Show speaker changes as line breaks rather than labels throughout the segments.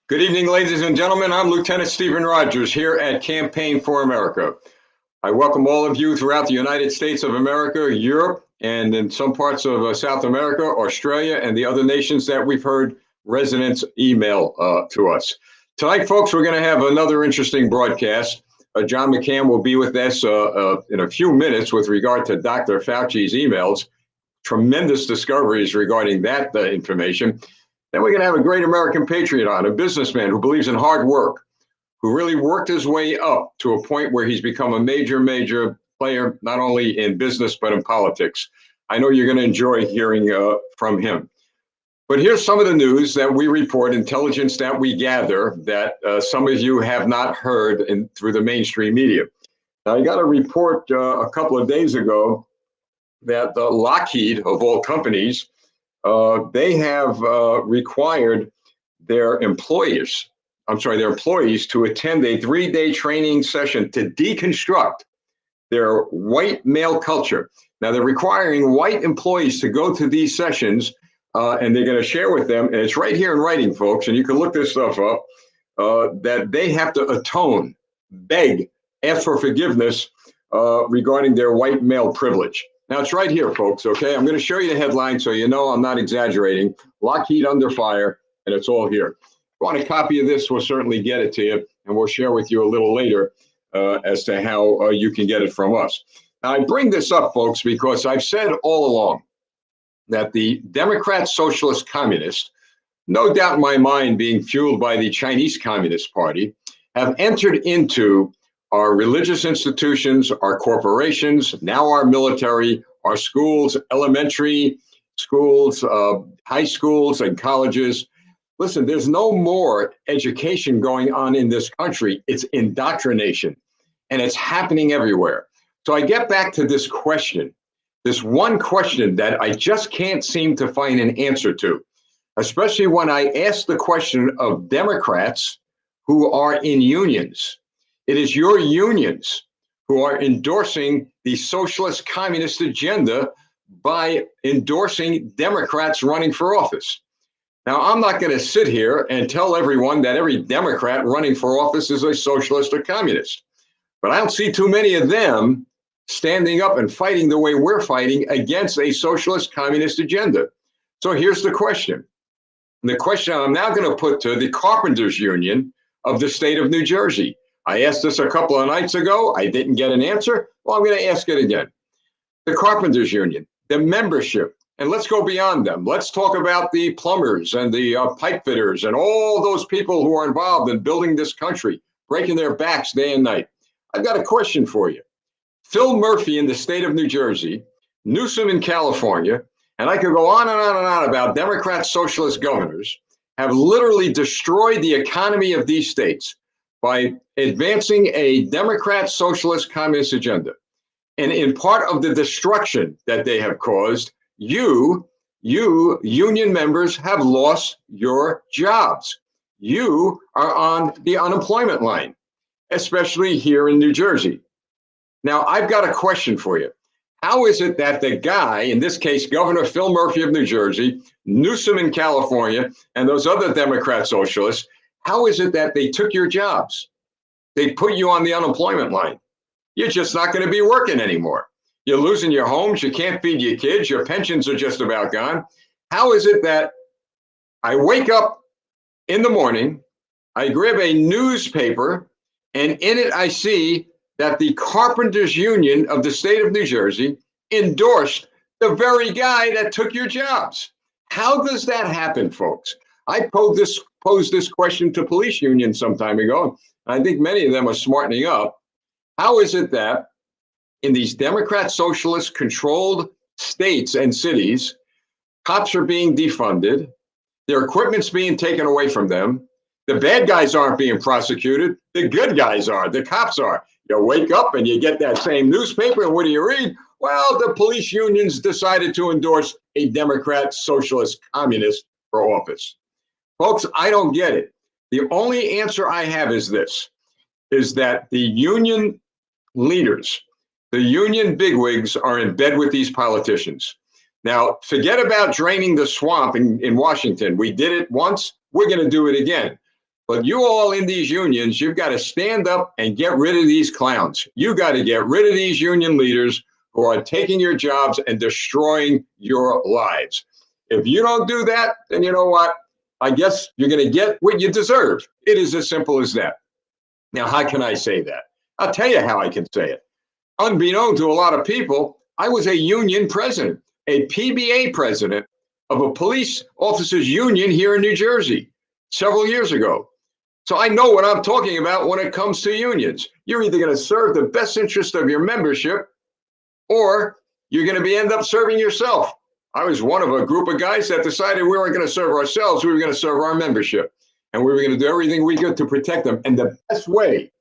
Good evening, ladies and gentlemen. I'm Lieutenant Stephen Rogers here at Campaign for America. I welcome all of you throughout the United States of America, Europe, and in some parts of South America, Australia, and the other nations that we've heard residents email to us. Tonight, folks, we're going to have another interesting broadcast. John McCann will be with us in a few minutes with regard to Dr. Fauci's emails. Tremendous discoveries regarding that information. Then we're going to have a great American patriot on, a businessman who believes in hard work, who really worked his way up to a point where he's become a major player, not only in business, but in politics. I know you're going to enjoy hearing from him. But here's some of the news that we report, intelligence that we gather, that some of you have not heard through the mainstream media. Now, I got a report a couple of days ago that Lockheed, of all companies, they have required their employees to attend a 3-day training session to deconstruct their white male culture. Now, they're requiring white employees to go to these sessions, and they're going to share with them, and it's right here in writing, folks, and you can look this stuff up, that they have to atone, beg, ask for forgiveness regarding their white male privilege. Now, it's right here, folks, okay? I'm going to show you the headline so you know I'm not exaggerating. Lockheed under fire, and it's all here. If you want a copy of this, we'll certainly get it to you, and we'll share with you a little later as to how you can get it from us. Now, I bring this up, folks, because I've said all along that the Democrat Socialist Communists, no doubt in my mind being fueled by the Chinese Communist Party, have entered into our religious institutions, our corporations, now our military, our schools, elementary schools, high schools, and colleges. Listen, there's no more education going on in this country. It's indoctrination, and it's happening everywhere. So I get back to this question, this one question that I just can't seem to find an answer to, especially when I ask the question of Democrats who are in unions. It is your unions who are endorsing the socialist communist agenda by endorsing Democrats running for office. Now, I'm not going to sit here and tell everyone that every Democrat running for office is a socialist or communist, but I don't see too many of them standing up and fighting the way we're fighting against a socialist communist agenda. So here's the question. The question I'm now going to put to the Carpenters Union of the state of New Jersey. I asked this a couple of nights ago. I didn't get an answer. Well, I'm going to ask it again. The Carpenters Union, the membership, and let's go beyond them. Let's talk about the plumbers and the pipe fitters and all those people who are involved in building this country, breaking their backs day and night. I've got a question for you. Phil Murphy in the state of New Jersey, Newsom in California, and I could go on and on and on about Democrat socialist governors, have literally destroyed the economy of these states by advancing a Democrat socialist communist agenda. And in part of the destruction that they have caused, you union members have lost your jobs. You are on the unemployment line, especially here in New Jersey. Now, I've got a question for you. How is it that the guy, in this case, Governor Phil Murphy of New Jersey, Newsom in California, and those other Democrat socialists, how is it that they took your jobs? They put you on the unemployment line. You're just not going to be working anymore. You're losing your homes. You can't feed your kids. Your pensions are just about gone. How is it that I wake up in the morning, I grab a newspaper, and in it I see that the Carpenters Union of the state of New Jersey endorsed the very guy that took your jobs? How does that happen, folks? I posed this question to police unions some time ago. I think many of them are smartening up. How is it that in these Democrat socialist controlled states and cities, cops are being defunded, their equipment's being taken away from them, the bad guys aren't being prosecuted, the good guys are, the cops are. You wake up and you get that same newspaper, and what do you read? Well, the police unions decided to endorse a Democrat socialist communist for office. Folks, I don't get it. The only answer I have is this, is that the union leaders, the union bigwigs are in bed with these politicians. Now, forget about draining the swamp in Washington. We did it once. We're going to do it again. But you all in these unions, you've got to stand up and get rid of these clowns. You got to get rid of these union leaders who are taking your jobs and destroying your lives. If you don't do that, then you know what? I guess you're going to get what you deserve. It is as simple as that. Now, how can I say that? I'll tell you how I can say it. Unbeknown to a lot of people, I was a union president, a PBA president of a police officers union here in New Jersey several years ago. So I know what I'm talking about when it comes to unions. You're either going to serve the best interest of your membership, or you're going to end up serving yourself. I was one of a group of guys that decided we weren't going to serve ourselves, we were going to serve our membership. And we were going to do everything we could to protect them. And the best way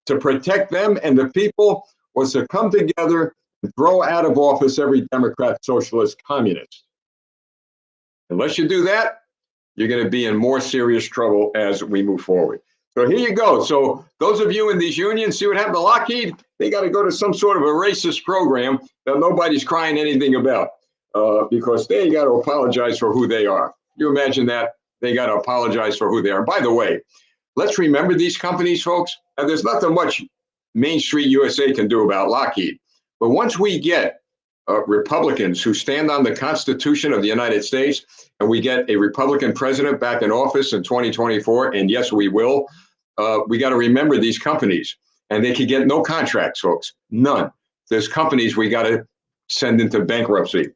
to protect them and the people was to come together and throw out of office every Democrat, socialist, communist. Unless you do that, you're going to be in more serious trouble as we move forward. So here you go. So those of you in these unions, see what happened to Lockheed? They got to go to some sort of a racist program that nobody's crying anything about because they got to apologize for who they are. You imagine that? They got to apologize for who they are. And by the way, let's remember these companies, folks. And there's nothing much Main Street USA can do about Lockheed. But once we get Republicans who stand on the Constitution of the United States, and we get a Republican president back in office in 2024, and yes, we will, we got to remember these companies. And they could get no contracts, folks, none. There's companies we got to send into bankruptcy.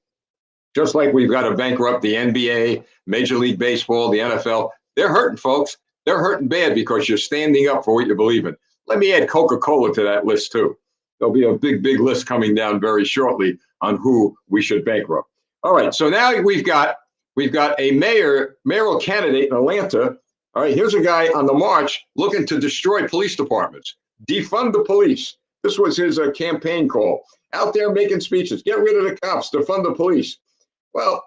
Just like we've got to bankrupt the NBA, Major League Baseball, the NFL. They're hurting, folks. They're hurting bad because you're standing up for what you believe in. Let me add Coca-Cola to that list, too. There'll be a big, big list coming down very shortly on who we should bankrupt. All right, so now we've got a mayoral candidate in Atlanta. All right, here's a guy on the march looking to destroy police departments, defund the police. This was his campaign call. Out there making speeches, get rid of the cops, defund the police. Well,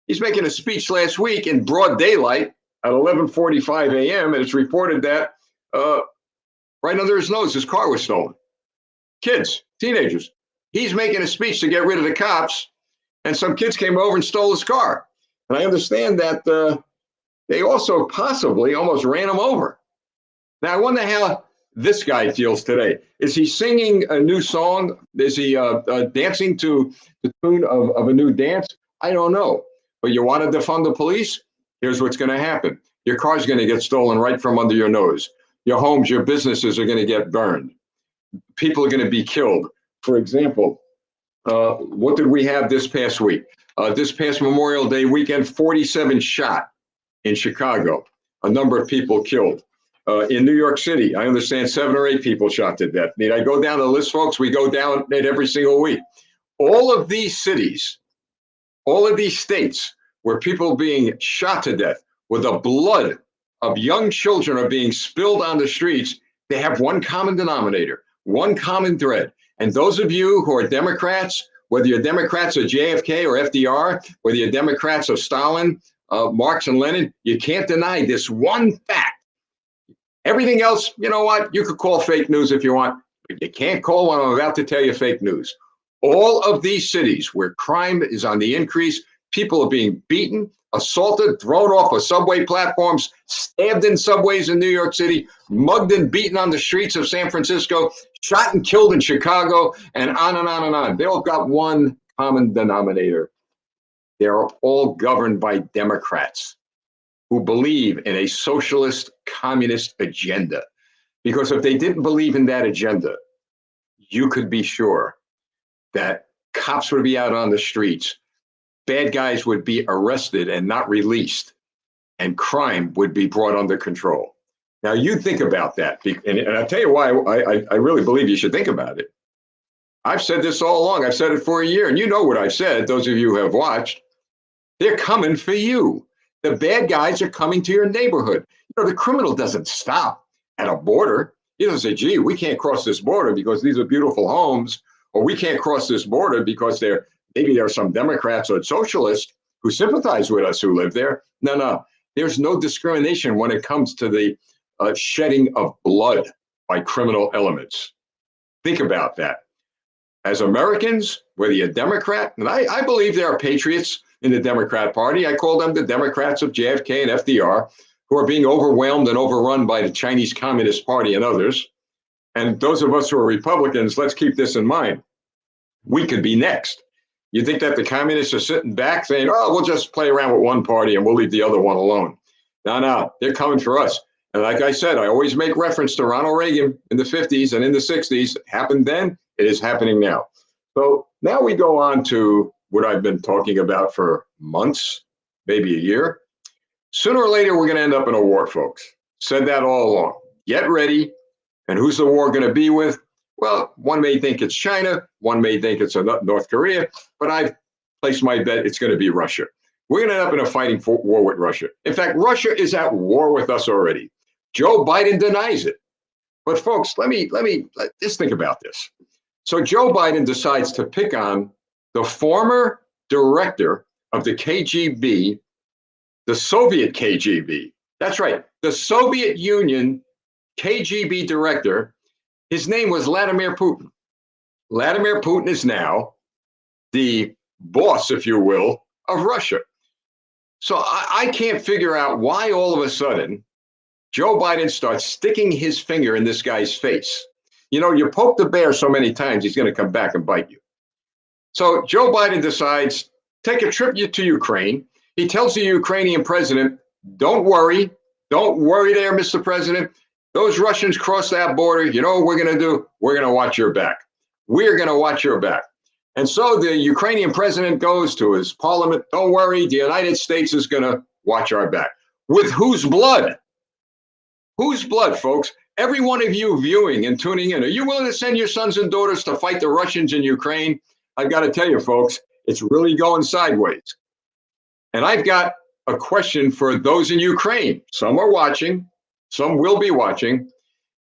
he's making a speech last week in broad daylight at 11:45 a.m., and it's reported that right under his nose, his car was stolen. Kids, teenagers. He's making a speech to get rid of the cops, and some kids came over and stole his car. And I understand that they also possibly almost ran him over. Now, I wonder how this guy feels today. Is he singing a new song? Is he dancing to the tune of a new dance? I don't know. But you want to defund the police? Here's what's going to happen. Your car's going to get stolen right from under your nose. Your homes, your businesses are going to get burned. People are going to be killed. For example, what did we have this past week? This past Memorial Day weekend, 47 shot in Chicago, a number of people killed. In New York City, I understand 7 or 8 people shot to death. Need I go down the list, folks? We go down it every single week. All of these cities, all of these states where people are being shot to death, where the blood of young children are being spilled on the streets, they have one common denominator, one common thread. And those of you who are Democrats, whether you're Democrats of JFK or FDR, whether you're Democrats of Stalin, Marx and Lenin, you can't deny this one fact. Everything else, you know what? You could call fake news if you want, but you can't call what I'm about to tell you fake news. All of these cities where crime is on the increase, people are being beaten, assaulted, thrown off of subway platforms, stabbed in subways in New York City, mugged and beaten on the streets of San Francisco, shot and killed in Chicago, and on and on and on. They all got one common denominator. They're all governed by Democrats who believe in a socialist, communist agenda. Because if they didn't believe in that agenda, you could be sure that cops would be out on the streets, bad guys would be arrested and not released, and crime would be brought under control. Now, you think about that, and I'll tell you why I really believe you should think about it. I've said this all along. I've said it for a year, and you know what I've said, those of you who have watched. They're coming for you. The bad guys are coming to your neighborhood. You know, the criminal doesn't stop at a border. He doesn't say, gee, we can't cross this border because these are beautiful homes, or we can't cross this border because maybe there are some Democrats or socialists who sympathize with us who live there. No. There's no discrimination when it comes to the shedding of blood by criminal elements. Think about that. As Americans, whether you're a Democrat, and I believe there are patriots in the Democrat Party. I call them the Democrats of JFK and FDR. who are being overwhelmed and overrun by the Chinese Communist Party and others. And those of us who are Republicans, let's keep this in mind. We could be next. You think that the communists are sitting back saying, oh, we'll just play around with one party and we'll leave the other one alone. No, they're coming for us. And like I said, I always make reference to Ronald Reagan in the 50s and in the 60s. It happened then, it is happening now. So now we go on to what I've been talking about for months, maybe a year. Sooner or later, we're going to end up in a war, folks. Said that all along. Get ready. And who's the war going to be with? Well, one may think it's China, one may think it's North Korea, but I've placed my bet it's going to be Russia. We're going to end up in a fighting war with Russia. In fact, Russia is at war with us already. Joe Biden denies it. But folks, just think about this. So Joe Biden decides to pick on the former director of the KGB, the Soviet KGB. That's right, the Soviet Union KGB director. His name was Vladimir Putin. Vladimir Putin is now the boss, if you will, of Russia. So I can't figure out why all of a sudden Joe Biden starts sticking his finger in this guy's face. You know, you poke the bear so many times, he's going to come back and bite you. So Joe Biden decides, take a trip to Ukraine. He tells the Ukrainian president, don't worry there, Mr. President. Those Russians cross that border. You know what we're going to do? We're going to watch your back. We're going to watch your back. And so the Ukrainian president goes to his parliament. Don't worry, the United States is going to watch our back. With whose blood? Whose blood, folks? Every one of you viewing and tuning in, are you willing to send your sons and daughters to fight the Russians in Ukraine? I've got to tell you, folks, it's really going sideways. And I've got a question for those in Ukraine. Some are watching, some will be watching.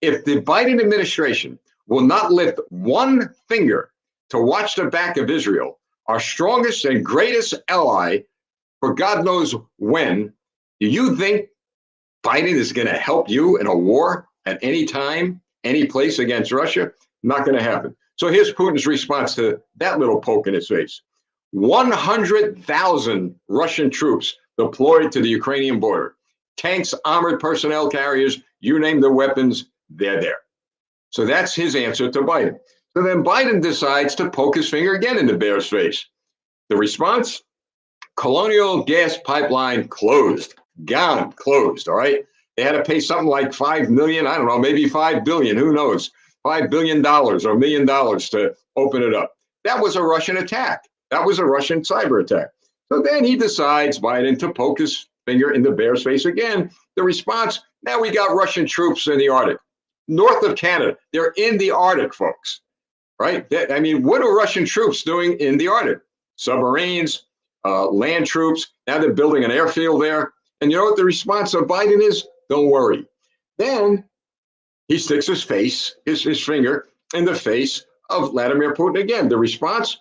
If the Biden administration will not lift one finger to watch the back of Israel, our strongest and greatest ally for God knows when, do you think Biden is going to help you in a war at any time, any place against Russia? Not going to happen. So here's Putin's response to that little poke in his face. 100,000 Russian troops deployed to the Ukrainian border. Tanks, armored personnel carriers, you name the weapons, they're there. So that's his answer to Biden. So then Biden decides to poke his finger again in the bear's face. The response? Colonial gas pipeline closed, gone, closed, all right? They had to pay something like $5 million, I don't know, maybe $5 billion, who knows? $5 billion or $1 million to open it up. That was a Russian attack. That was a Russian cyber attack. So then he decides, Biden, to poke his finger in the bear's face again. The response, now we got Russian troops in the Arctic, north of Canada. They're in the Arctic, folks, right? I mean, what are Russian troops doing in the Arctic? Submarines, land troops. Now they're building an airfield there. And you know what the response of Biden is? Don't worry. Then he sticks his finger in the face of Vladimir Putin again. The response?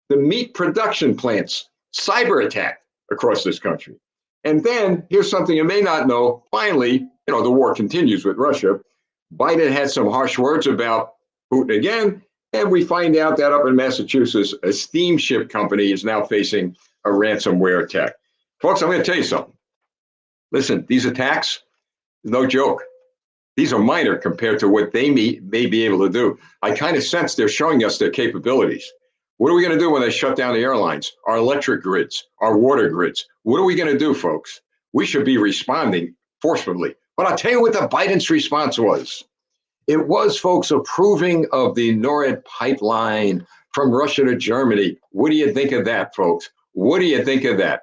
The meat production plants, cyber attack across this country. And then here's something you may not know. Finally, the war continues with Russia. Biden had some harsh words about Putin again. And we find out that up in Massachusetts, a steamship company is now facing a ransomware attack. Folks, I'm going to tell you something. Listen, these attacks, no joke. These are minor compared to what they may be able to do. I kind of sense they're showing us their capabilities. What are we going to do when they shut down the airlines, our electric grids, our water grids? What are we going to do, folks? We should be responding forcefully. But I'll tell you what the Biden's response was. It was, folks, approving of the NORAD pipeline from Russia to Germany. What do you think of that, folks? What do you think of that?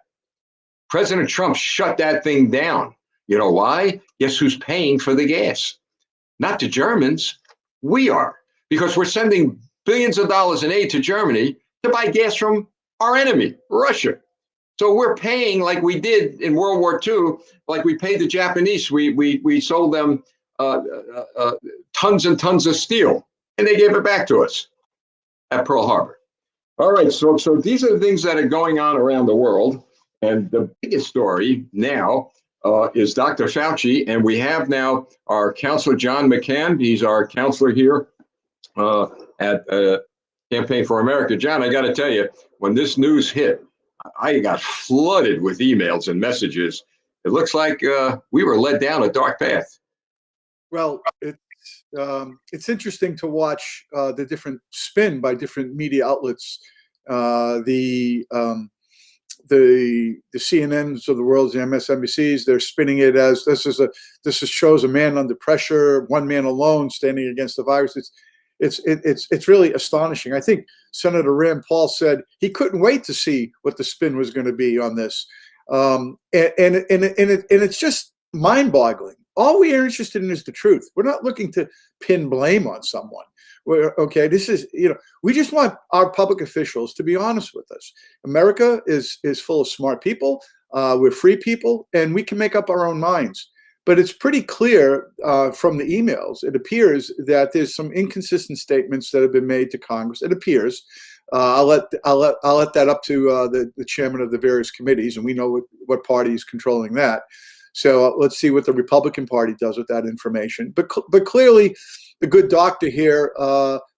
President Trump shut that thing down. You know why? Guess who's paying for the gas? Not the Germans. We are, because we're sending billions of dollars in aid to Germany to buy gas from our enemy, Russia. So we're paying like we did in World War II, like we paid the Japanese. We sold them tons and tons of steel, and they gave it back to us at Pearl Harbor. All right, so these are the things that are going on around the world. And the biggest story now is Dr. Fauci, and we have now our counselor, John McCann. He's our counselor here at Campaign for America. John, I got to tell you, when this news hit, I got flooded with emails and messages. it looks like we were led down a dark path.
Well, it's interesting to watch the different spin by different media outlets. The CNNs of the world, the MSNBCs, they're spinning it as this shows a man under pressure, one man alone standing against the virus. It's really astonishing. I think Senator Rand Paul said he couldn't wait to see what the spin was going to be on this, and it's just mind-boggling. All we are interested in is the truth. We're not looking to pin blame on someone. This is, we just want our public officials to be honest with us. America is full of smart people. We're free people, and we can make up our own minds. But it's pretty clear from the emails, it appears that there's some inconsistent statements that have been made to Congress. It appears. I'll let that up to the chairman of the various committees, and we know what party is controlling that. So let's see what the Republican Party does with that information. But clearly, the good doctor here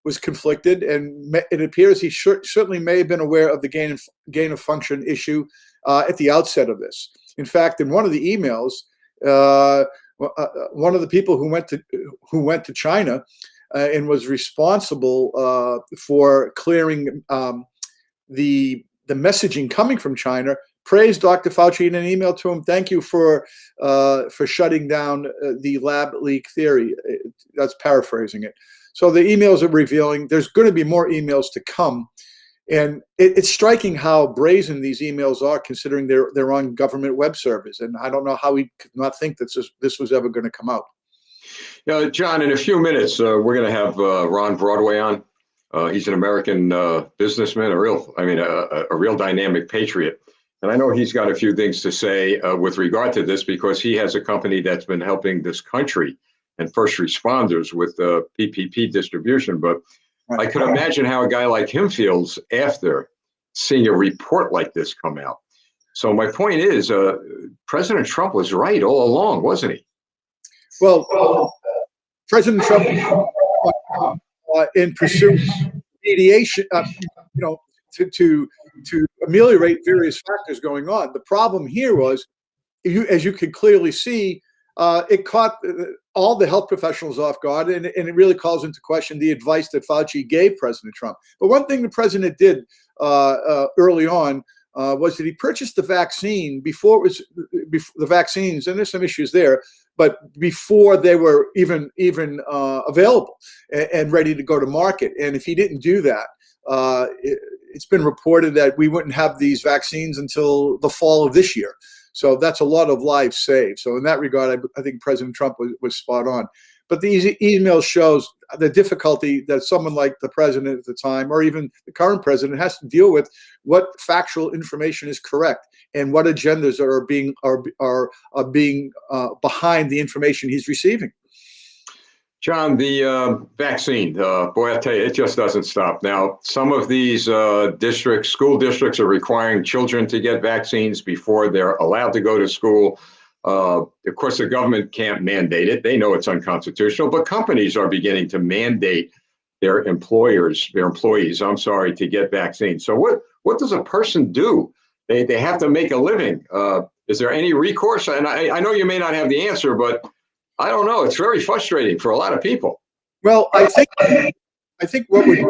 was conflicted, and it appears he certainly may have been aware of the gain of function issue at the outset of this. In fact, in one of the emails, one of the people who went to China and was responsible for clearing the messaging coming from China praised Dr. Fauci in an email to him. Thank you for shutting down the lab leak theory. That's paraphrasing it. So the emails are revealing there's going to be more emails to come. And it's striking how brazen these emails are, considering they're on government web servers. And I don't know how we could not think that this was ever going to come out.
John, in a few minutes, we're going to have Ron Broadway on. He's an American businessman, a real dynamic patriot. And I know he's got a few things to say with regard to this, because he has a company that's been helping this country and first responders with PPP distribution. But I could imagine how a guy like him feels after seeing a report like this come out. So my point is, President Trump was right all along, wasn't he?
Well, President Trump, in pursuit of mediation, to ameliorate various factors going on. The problem here was, as you could clearly see, it caught all the health professionals off guard, and it really calls into question the advice that Fauci gave President Trump. But one thing the president did early on was that he purchased the vaccine before the vaccines, and there's some issues there, but before they were even available and ready to go to market. And if he didn't do that, it's been reported that we wouldn't have these vaccines until the fall of this year. So that's a lot of lives saved. So in that regard, I think President Trump was spot on. But these emails shows the difficulty that someone like the president at the time, or even the current president, has to deal with what factual information is correct and what agendas are being behind the information he's receiving.
John, the vaccine, boy, I tell you, it just doesn't stop. Now, some of these school districts are requiring children to get vaccines before they're allowed to go to school. Of course, the government can't mandate it. They know it's unconstitutional, but companies are beginning to mandate their employees, to get vaccines. So what does a person do? They have to make a living. Is there any recourse? And I know you may not have the answer, but I don't know. It's very frustrating for a lot of people.
Well, I think what makes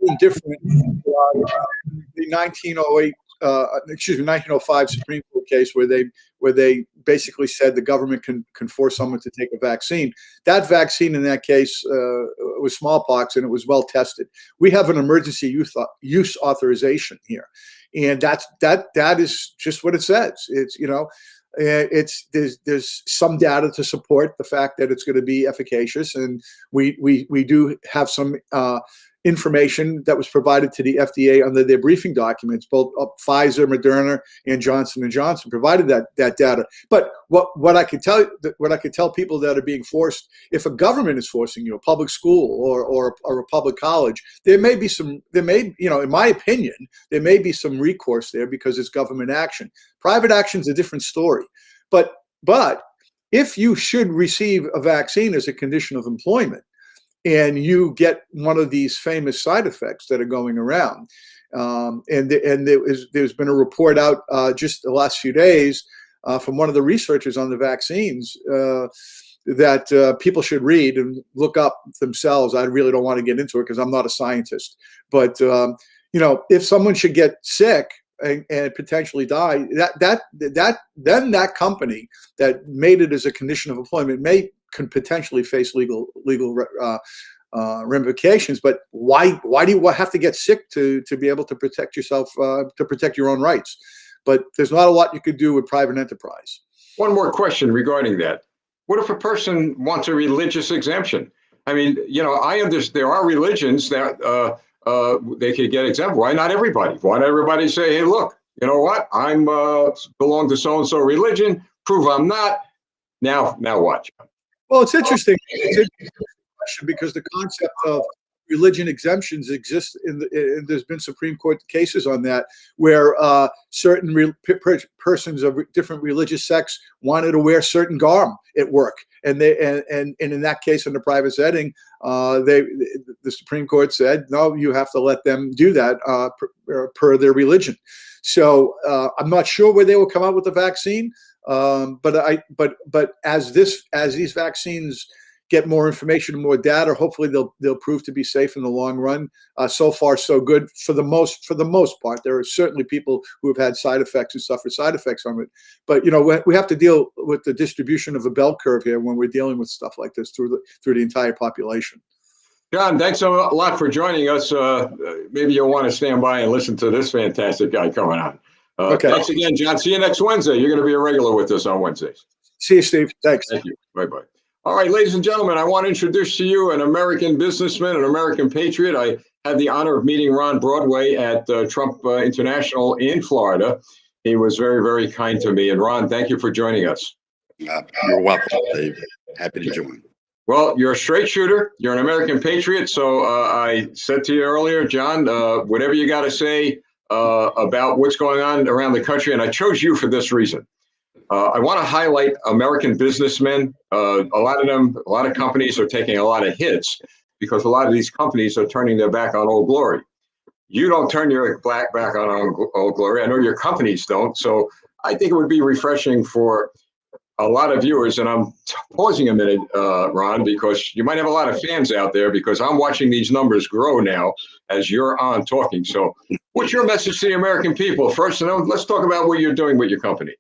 it different, the 1905 Supreme Court case where they basically said the government can force someone to take a vaccine. That vaccine in that case was smallpox, and it was well tested. We have an emergency use authorization here, and that is just what it says. It's there's some data to support the fact that it's going to be efficacious, and we do have some information that was provided to the FDA under their briefing documents. Both Pfizer, Moderna, and Johnson & Johnson provided that data. But what I could tell people that are being forced, if a government is forcing you, a public school or a public college, in my opinion, there may be some recourse there because it's government action. Private action is a different story. But if you should receive a vaccine as a condition of employment, and you get one of these famous side effects that are going around, There's been a report out just the last few days from one of the researchers on the vaccines that people should read and look up themselves. I really don't want to get into it because I'm not a scientist, but if someone should get sick and potentially die, then that company that made it as a condition of employment can potentially face legal ramifications. But why do you have to get sick to be able to protect yourself, to protect your own rights? But there's not a lot you could do with private enterprise.
One more question regarding that. What if a person wants a religious exemption? I mean, I understand there are religions that they could get exempt. Why not everybody? Why not everybody say, hey, look, you know what? I'm belong to so-and-so religion, prove I'm not. Now what?
Well, it's interesting. It's an interesting question because the concept of religion exemptions exists and there's been Supreme Court cases on that where certain persons of different religious sects wanted to wear certain garb at work, and in that case, in the private setting, the Supreme Court said no, you have to let them do that per their religion. So I'm not sure where they will come out with the vaccine, but as these vaccines get more information and more data, hopefully they'll prove to be safe in the long run. So far, so good for the most part. There are certainly people who have had side effects and suffer side effects from it. But we have to deal with the distribution of a bell curve here when we're dealing with stuff like this through the entire population.
John, thanks a lot for joining us. Maybe you'll want to stand by and listen to this fantastic guy coming on.
Okay.
Thanks again, John. See you next Wednesday. You're going to be a regular with us on Wednesdays.
See you, Steve. Thanks.
Thank you. Bye-bye. All right, ladies and gentlemen, I want to introduce to you an American businessman, an American patriot. I had the honor of meeting Ron Broadway at Trump International in Florida. He was very, very kind to me. And Ron, thank you for joining us.
You're welcome, Dave. Happy to join.
Well, you're a straight shooter. You're an American patriot. So I said to you earlier, John, whatever you got to say about what's going on around the country, and I chose you for this reason. I want to highlight American businessmen. A lot of companies are taking a lot of hits because a lot of these companies are turning their back on Old Glory. You don't turn your back on Old Glory. I know your companies don't. So I think it would be refreshing for a lot of viewers. And I'm pausing a minute, Ron, because you might have a lot of fans out there because I'm watching these numbers grow now as you're on talking. So what's your message to the American people? First, let's talk about what you're doing with your company.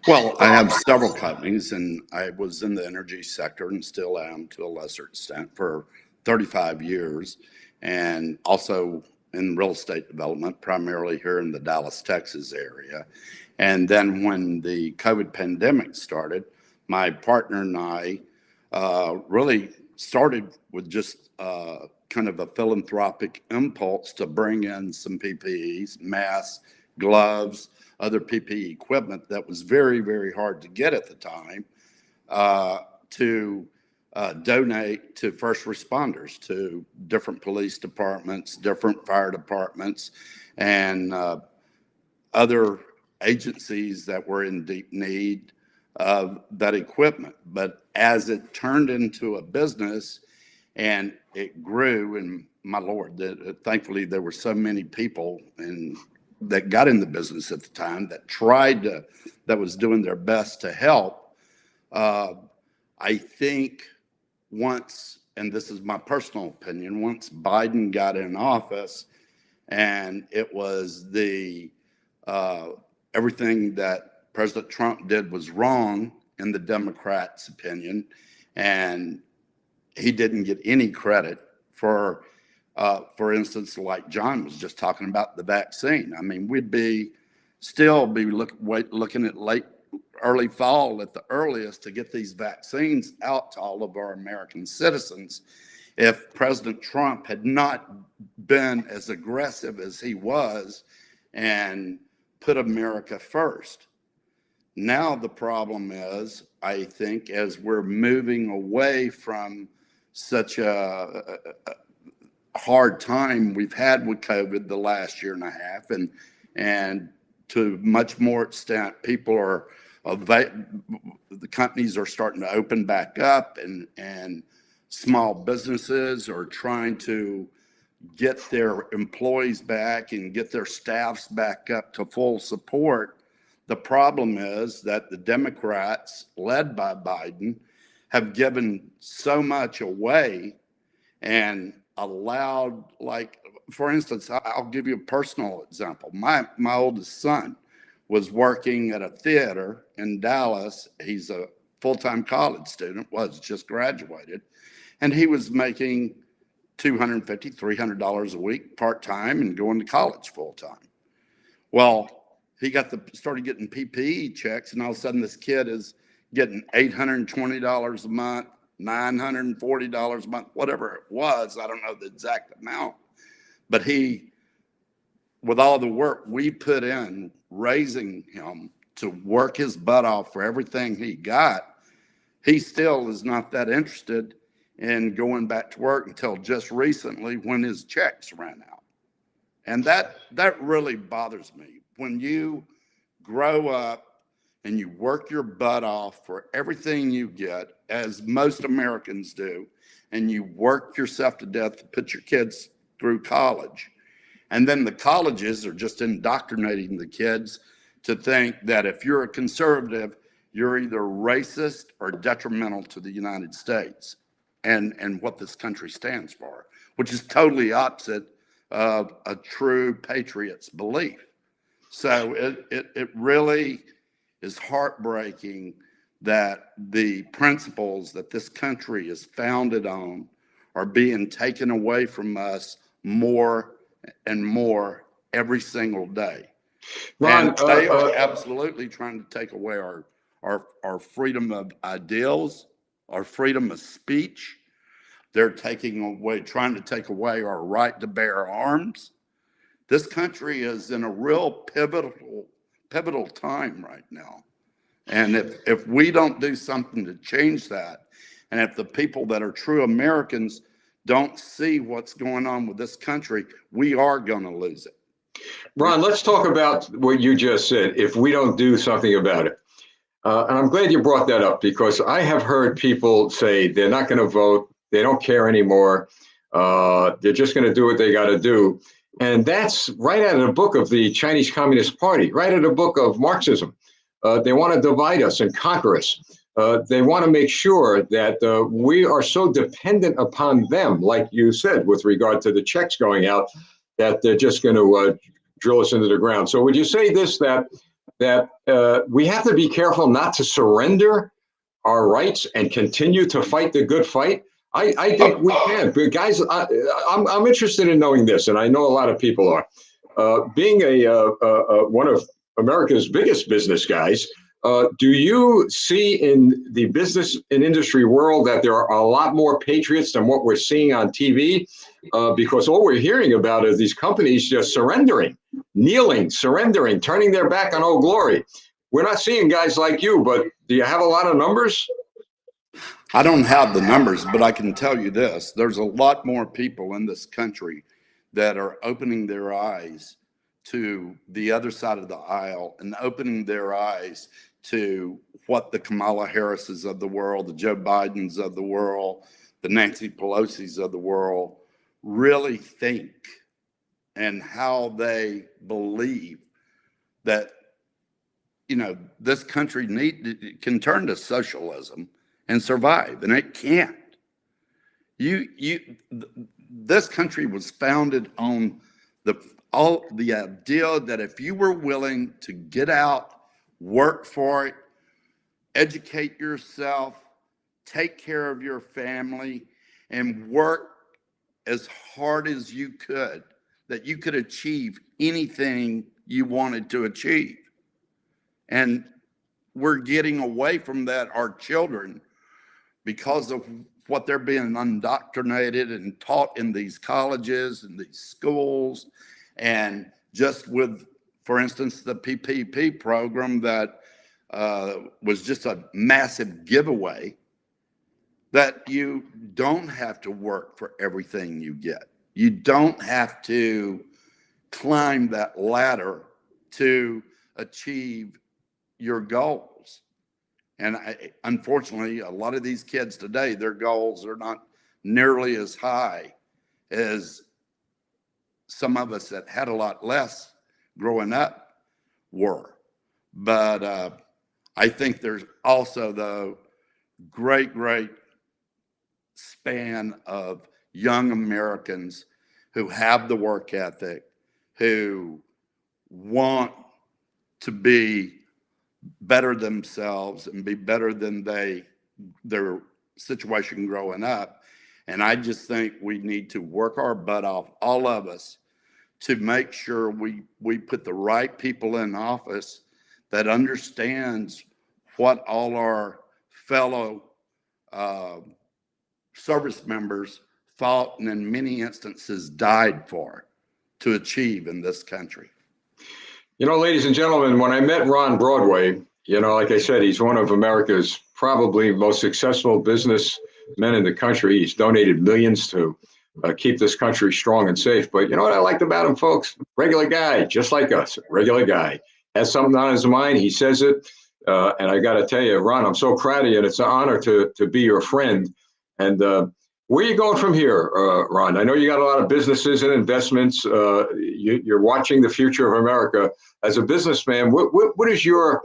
Well, I have several companies, and I was in the energy sector and still am to a lesser extent for 35 years, and also in real estate development, primarily here in the Dallas, Texas area. And then when the COVID pandemic started, my partner and I really started with just kind of a philanthropic impulse to bring in some PPEs, masks, gloves, other PPE equipment that was very, very hard to get at the time to donate to first responders, to different police departments, different fire departments, and other agencies that were in deep need of that equipment. But as it turned into a business and it grew, and my Lord, thankfully there were so many people that got in the business at the time that was doing their best to help. I think once, and this is my personal opinion, once Biden got in office and it was everything that President Trump did was wrong in the Democrats' opinion, and he didn't get any credit for instance, like John was just talking about the vaccine. I mean, we'd still be looking at early fall at the earliest to get these vaccines out to all of our American citizens if President Trump had not been as aggressive as he was and put America first. Now the problem is, I think, as we're moving away from such a hard time we've had with COVID the last year and a half, and to much more extent, the companies are starting to open back up, and small businesses are trying to get their employees back and get their staffs back up to full support. The problem is that the Democrats, led by Biden, have given so much away and allowed, like, for instance, I'll give you a personal example. My oldest son was working at a theater in Dallas. He's a full-time college student, was just graduated, and he was making $250, $300 a week part-time and going to college full-time. Well, he started getting PPE checks, and all of a sudden this kid is getting $820 a month, $940 a month, whatever it was. I don't know the exact amount, but he, with all the work we put in raising him to work his butt off for everything he got, he still is not that interested in going back to work until just recently when his checks ran out. And that really bothers me. When you grow up and you work your butt off for everything you get, as most Americans do, and you work yourself to death to put your kids through college, and then the colleges are just indoctrinating the kids to think that if you're a conservative, you're either racist or detrimental to the United States and what this country stands for, which is totally opposite of a true patriot's belief. So it really is heartbreaking that the principles that this country is founded on are being taken away from us more and more every single day.
Ron,
And they are absolutely trying to take away our freedom of ideals, our freedom of speech. They're trying to take away our right to bear arms. This country is in a real pivotal time right now. And if we don't do something to change that, and if the people that are true Americans don't see what's going on with this country, we are going to lose it.
Ron, let's talk about what you just said, if we don't do something about it. And I'm glad you brought that up, because I have heard people say they're not going to vote, they don't care anymore, they're just going to do what they got to do. And that's right out of the book of the Chinese Communist Party, right out of the book of Marxism. They want to divide us and conquer us. They want to make sure that we are so dependent upon them, like you said, with regard to the checks going out, that they're just going to drill us into the ground. So would you say this, that we have to be careful not to surrender our rights and continue to fight the good fight? I think we can. But guys, I'm interested in knowing this, and I know a lot of people are. Being one of America's biggest business guys, do you see in the business and industry world that there are a lot more patriots than what we're seeing on TV? Because all we're hearing about is these companies just surrendering, kneeling, surrendering, turning their back on Old Glory. We're not seeing guys like you, but do you have a lot of numbers?
I don't have the numbers, but I can tell you this. There's a lot more people in this country that are opening their eyes to the other side of the aisle and opening their eyes to what the Kamala Harrises of the world, the Joe Bidens of the world, the Nancy Pelosi's of the world really think, and how they believe that, you know, this country can turn to socialism and survive, and it can't. This country was founded on the idea that if you were willing to get out, work for it, educate yourself, take care of your family, and work as hard as you could, that you could achieve anything you wanted to achieve. And we're getting away from that. Our children, because of what they're being indoctrinated and taught in these colleges and these schools, and just with, for instance, the PPP program that was just a massive giveaway, that you don't have to work for everything you get. You don't have to climb that ladder to achieve your goals. And unfortunately, a lot of these kids today, their goals are not nearly as high as some of us that had a lot less growing up were. But I think there's also the great span of young Americans who have the work ethic, who want to be better themselves and be better than their situation growing up. And I just think we need to work our butt off, all of us, to make sure we put the right people in office that understands what all our fellow service members fought and in many instances died for to achieve in this country.
You know, ladies and gentlemen, when I met Ron Broadway, you know, like I said, he's one of America's probably most successful businessmen in the country. He's donated millions to keep this country strong and safe. But you know what I liked about him, folks? Regular guy, just like us, regular guy. Has something on his mind, he says it. And I got to tell you, Ron, I'm so proud of you, and it's an honor to be your friend. And where are you going from here, Ron? I know you got a lot of businesses and investments. You're watching the future of America. As a businessman, what is your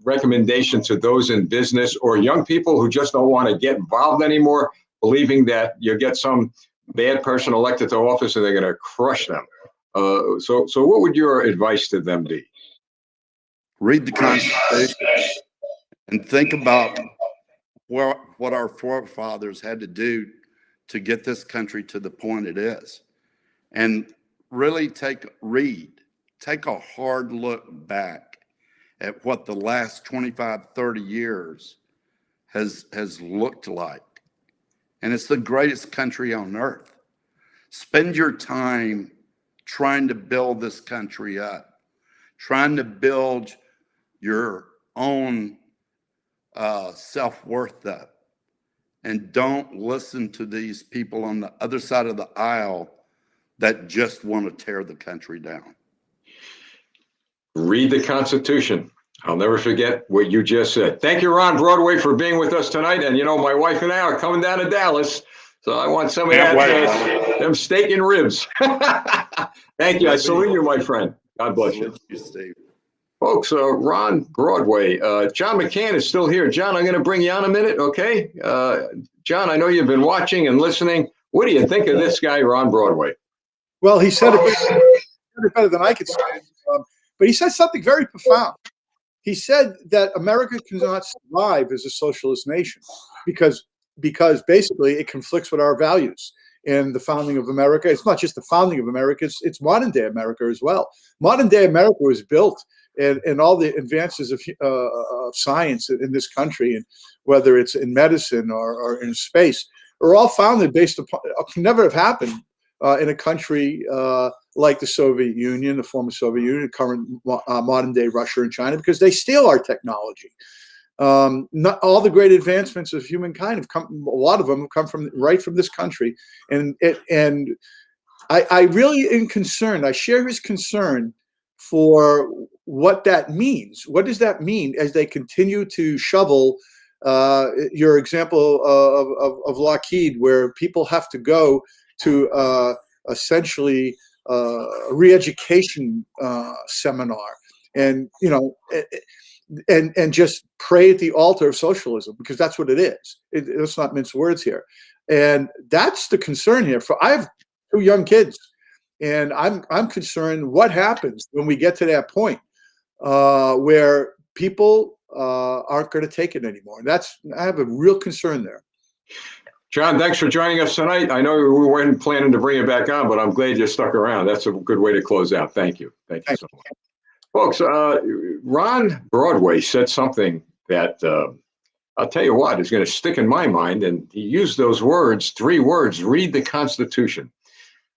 recommendation to those in business or young people who just don't want to get involved anymore, believing that you get some bad person elected to office and they're going to crush them? So what would your advice to them be?
Read the Constitution and think about what our forefathers had to do to get this country to the point it is. And really take a hard look back at what the last 25, 30 years has looked like. And it's the greatest country on earth. Spend your time trying to build this country up, trying to build your own self-worth up, and don't listen to these people on the other side of the aisle that just want to tear the country down.
Read the Constitution. I'll never forget what you just said. Thank you, Ron Broadway, for being with us tonight. And you know, my wife and I are coming down to Dallas, so I want some of that, them steak and ribs. Thank you. I salute you, my friend. God bless you.
Salute you, Steve.
Folks, Ron Broadway. John McCann is still here. John, I'm going to bring you on a minute, okay? John, I know you've been watching and listening. What do you think of this guy, Ron Broadway?
Well, he said it better than I could say it. But he said something very profound. He said that America cannot survive as a socialist nation because basically it conflicts with our values. And the founding of America, it's not just the founding of America, it's modern day America as well. Modern day America was built and all the advances of science in this country, and whether it's in medicine or in space, are all founded based upon, can never have happened in a country like the Soviet Union, the former Soviet Union, current modern day Russia and China, because they steal our technology. Not all the great advancements of humankind have come. A lot of them have come right from this country, and I really am concerned. I share his concern for what that means. What does that mean as they continue to shovel? Your example of Lockheed, where people have to go to essentially a re-education seminar, and you know. And just pray at the altar of socialism, because that's what it is. Let's not mince words here. And that's the concern here. I have 2 young kids, and I'm concerned what happens when we get to that point where people aren't going to take it anymore. And I have a real concern there.
John, thanks for joining us tonight. I know we weren't planning to bring you back on, but I'm glad you stuck around. That's a good way to close out. Thank you. Thank you so much. Folks, Ron Broadway said something that I'll tell you what is going to stick in my mind. And he used those words, 3 words, read the Constitution.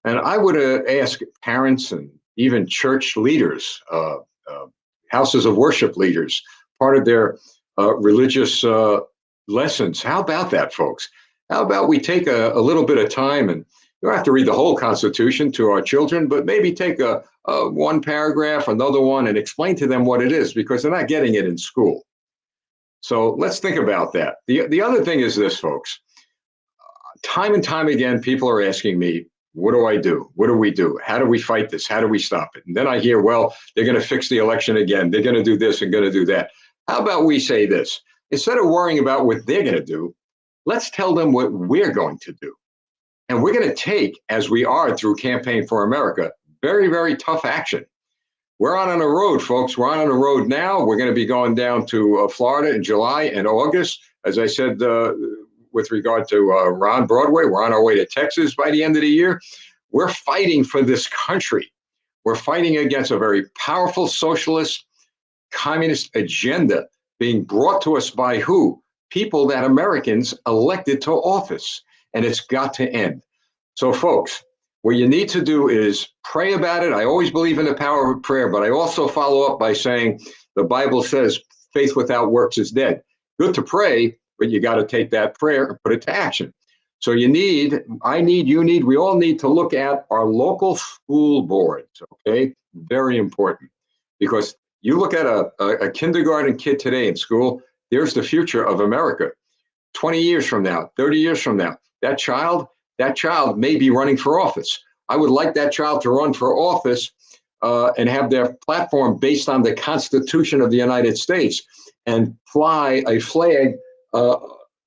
And I would ask parents and even church leaders, houses of worship leaders, part of their religious lessons. How about that, folks? How about we take a little bit of time, and you don't have to read the whole Constitution to our children, but maybe take a 1 paragraph, another one, and explain to them what it is, because they're not getting it in school. So let's think about that. The other thing is this, folks. Time and time again, people are asking me, what do I do? What do we do? How do we fight this? How do we stop it? And then I hear, well, they're going to fix the election again. They're going to do this and going to do that. How about we say this? Instead of worrying about what they're going to do, let's tell them what we're going to do. And we're going to take, as we are through Campaign for America, very, very tough action. We're on a road, folks. We're on a road now. We're going to be going down to Florida in July and August. As I said, with regard to Ron Broadway, we're on our way to Texas by the end of the year. We're fighting for this country. We're fighting against a very powerful socialist, communist agenda being brought to us by who? People that Americans elected to office. And it's got to end. So, folks, what you need to do is pray about it. I always believe in the power of prayer, but I also follow up by saying the Bible says faith without works is dead. Good to pray, but you got to take that prayer and put it to action. So you need, I need, you need, we all need to look at our local school boards, okay? Very important, because you look at a kindergarten kid today in school, there's the future of America. 20 years from now, 30 years from now, that child may be running for office. I would like that child to run for office and have their platform based on the Constitution of the United States and fly a flag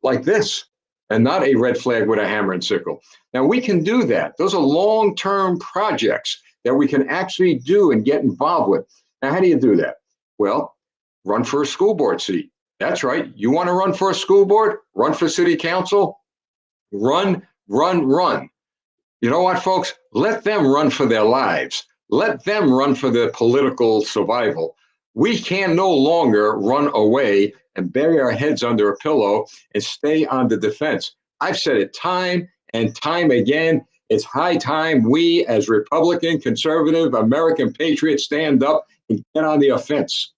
like this and not a red flag with a hammer and sickle. Now, we can do that. Those are long-term projects that we can actually do and get involved with. Now, how do you do that? Well, run for a school board seat. That's right. You want to run for a school board? Run for city council? Run. You know what, folks? Let them run for their lives. Let them run for their political survival. We can no longer run away and bury our heads under a pillow and stay on the defense. I've said it time and time again. It's high time we, as Republican, conservative, American patriots, stand up and get on the offense.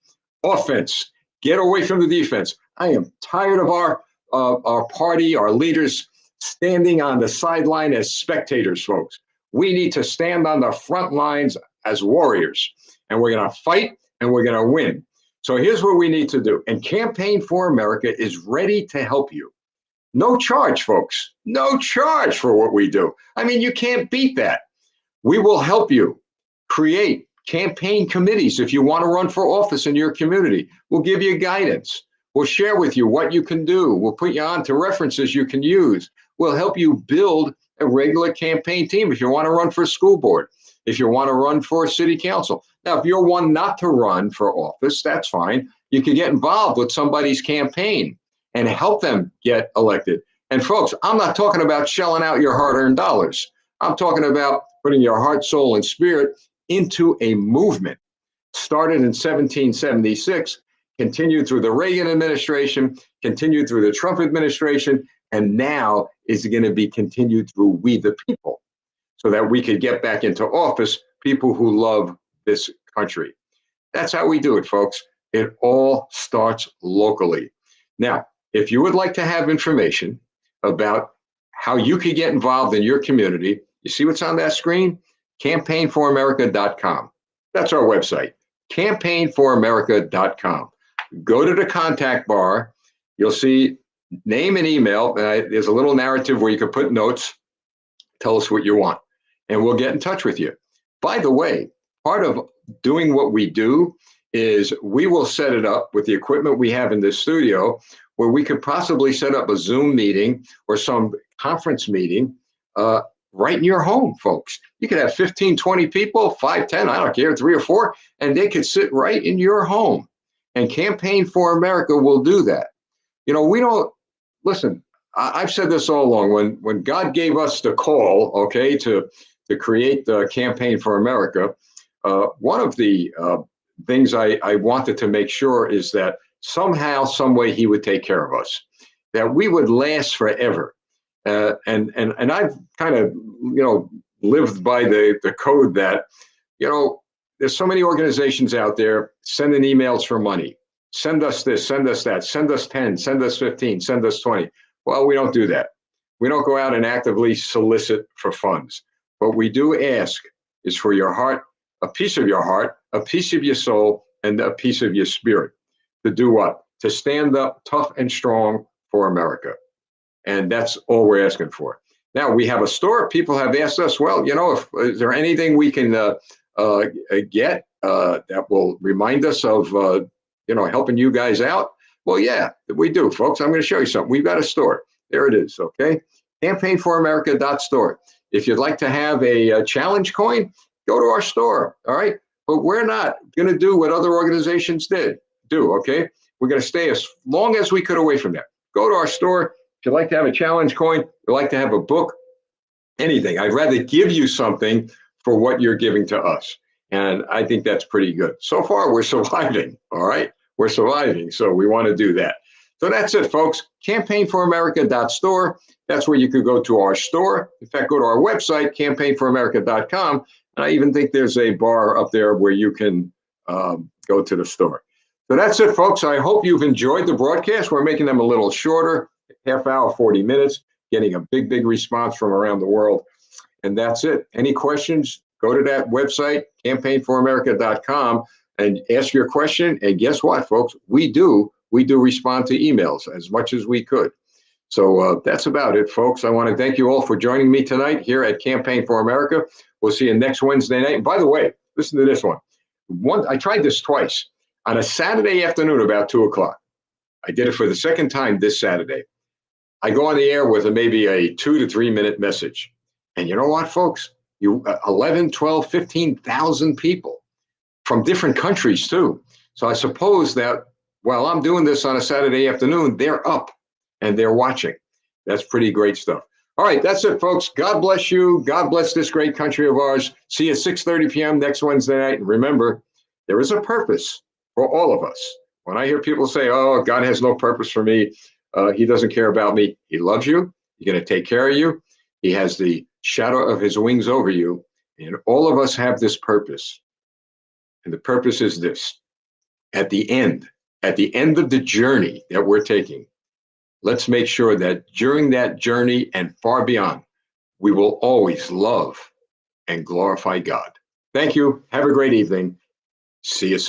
Offense. Get away from the defense. I am tired of our party, our leaders standing on the sideline as spectators, folks. We need to stand on the front lines as warriors, and we're going to fight and we're going to win. So here's what we need to do. And Campaign for America is ready to help you. No charge, folks. No charge for what we do. I mean, you can't beat that. We will help you create campaign committees if you want to run for office in your community. We'll give you guidance. We'll share with you what you can do. We'll put you on to references you can use. We'll help you build a regular campaign team if you want to run for a school board, if you want to run for a city council. Now, if you're one not to run for office, that's fine. You can get involved with somebody's campaign and help them get elected. And folks, I'm not talking about shelling out your hard-earned dollars. I'm talking about putting your heart, soul, and spirit into a movement. Started in 1776, continued through the Reagan administration, continued through the Trump administration, and now is going to be continued through we the people, so that we could get back into office, people who love this country. That's how we do it, folks. It all starts locally. Now, if you would like to have information about how you could get involved in your community, you see what's on that screen? CampaignForAmerica.com. That's our website, CampaignForAmerica.com. Go to the contact bar. You'll see name and email. There's a little narrative where you can put notes. Tell us what you want, and we'll get in touch with you. By the way, part of doing what we do is we will set it up with the equipment we have in this studio where we could possibly set up a Zoom meeting or some conference meeting right in your home, folks. You could have 15, 20 people, 5, 10, I don't care, 3 or 4, and they could sit right in your home. And Campaign for America will do that. You know, we don't, listen, I've said this all along. When God gave us the call, okay, to create the Campaign for America, one of the things I wanted to make sure is that somehow, some way he would take care of us, that we would last forever. And I've kind of, lived by the code that, there's so many organizations out there sending emails for money. Send us this, send us that, send us 10, send us 15, send us 20. Well, we don't do that. We don't go out and actively solicit for funds. What we do ask is for your heart, a piece of your heart, a piece of your soul, and a piece of your spirit. To do what? To stand up tough and strong for America. And that's all we're asking for. Now we have a store. People have asked us, well, is there anything we can get that will remind us of, helping you guys out? Well, yeah, we do, folks. I'm going to show you something. We've got a store. There it is. Okay. CampaignForAmerica.store. If you'd like to have a challenge coin, go to our store. All right. But we're not going to do what other organizations do. Okay. We're going to stay as long as we could away from that. Go to our store. If you'd like to have a challenge coin, you'd like to have a book, anything. I'd rather give you something for what you're giving to us. And I think that's pretty good. So far, we're surviving. All right. We're surviving. So we want to do that. So that's it, folks. CampaignForAmerica.store. That's where you could go to our store. In fact, go to our website, CampaignForAmerica.com. And I even think there's a bar up there where you can go to the store. So that's it, folks. I hope you've enjoyed the broadcast. We're making them a little shorter, half hour, 40 minutes, getting a big response from around the world. And that's it. Any questions, go to that website, CampaignForAmerica.com, and ask your question. And guess what, folks? We do respond to emails as much as we could. So that's about it, folks. I want to thank you all for joining me tonight here at Campaign for America. We'll see you next Wednesday night. And by the way, listen to this one. I tried this twice. On a Saturday afternoon about 2 o'clock. I did it for the second time this Saturday. I go on the air with maybe a 2 to 3 minute message. And you know what, folks? 11, 12, 15,000 people from different countries too. So I suppose that while I'm doing this on a Saturday afternoon, they're up and they're watching. That's pretty great stuff. All right, that's it, folks. God bless you. God bless this great country of ours. See you at 6:30 p.m. next Wednesday night. And remember, there is a purpose for all of us. When I hear people say, oh, God has no purpose for me, he doesn't care about me. He loves you. He's going to take care of you. He has the shadow of his wings over you. And all of us have this purpose. And the purpose is this. At the end of the journey that we're taking, let's make sure that during that journey and far beyond, we will always love and glorify God. Thank you. Have a great evening. See you soon.